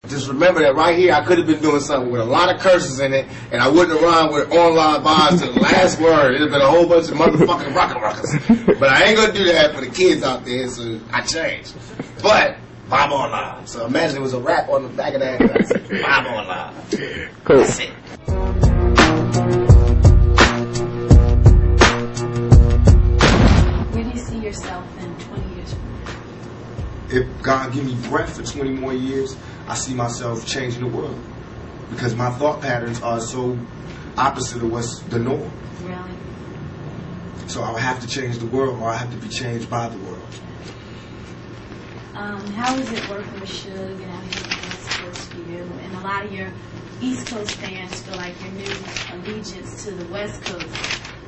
Just remember that right here, I could have been doing something with a lot of curses in it, and I wouldn't have rhymed with online bars to the last word. It'd have been a whole bunch of motherfucking rockers. But I ain't gonna do that for the kids out there, so I changed. But Bob Online. So imagine it was a rap on the back of that. Bob Online. Cool. That's it. Where do you see yourself in 20 years from now? If God give me breath for 20 more years, I see myself changing the world. Because my thought patterns are so opposite of what's the norm. Really? So I would have to change the world, or I have to be changed by the world. How is it working with Suge and having the West Coast for you? And a lot of your East Coast fans feel like your new allegiance to the West Coast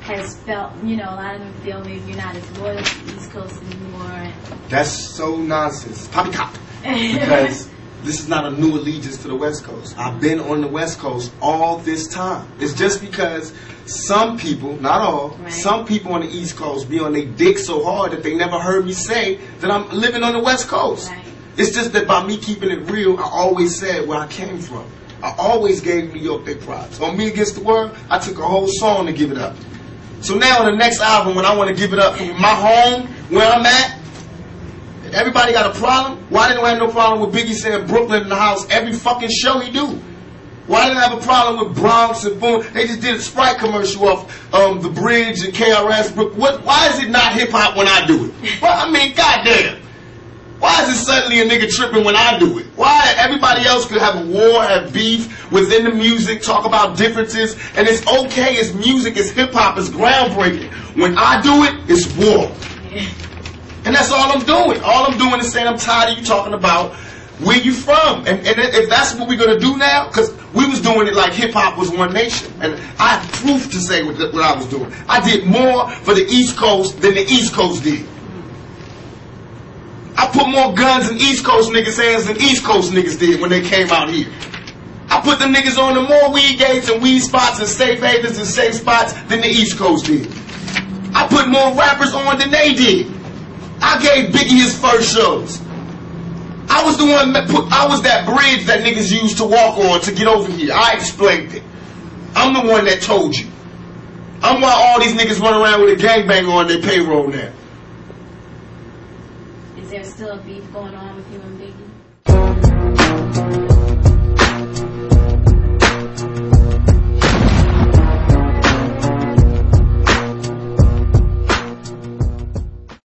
has felt, a lot of them feel maybe you're not as loyal to the East Coast anymore. That's so nonsense. Poppycock. Because this is not a new allegiance to the West Coast. I've been on the West Coast all this time. It's just because some people, not all, right, some people on the East Coast be on their dick so hard that they never heard me say that I'm living on the West Coast. Right. It's just that by me keeping it real, I always said where I came from. I always gave New York their props. On Me Against the World, I took a whole song to give it up. So now on the next album, when I want to give it up from my home, where I'm at, everybody got a problem? Why didn't I have no problem with Biggie saying Brooklyn in the house every fucking show he do? Why didn't I have a problem with Bronx and Boom? They just did a Sprite commercial off The Bridge and KRS. Why is it not hip-hop when I do it? Well, I mean, goddamn. Why is it suddenly a nigga tripping when I do it? Why everybody else could have a war, have beef within the music, talk about differences, and it's okay, it's music, it's hip-hop, it's groundbreaking. When I do it, it's war. And that's all I'm doing. All I'm doing is saying I'm tired of you talking about where you from. And if that's what we're going to do now, because we was doing it like hip-hop was one nation. And I have proof to say what I was doing. I did more for the East Coast than the East Coast did. I put more guns in East Coast niggas' hands than East Coast niggas did when they came out here. I put them niggas on the more weed gates and weed spots and safe havens and safe spots than the East Coast did. I put more rappers on than they did. I gave Biggie his first shows. I was the one that I was that bridge that niggas used to walk on to get over here. I explained it. I'm the one that told you. I'm why all these niggas run around with a gangbang on their payroll now. Is there still a beef going on with you and Biggie?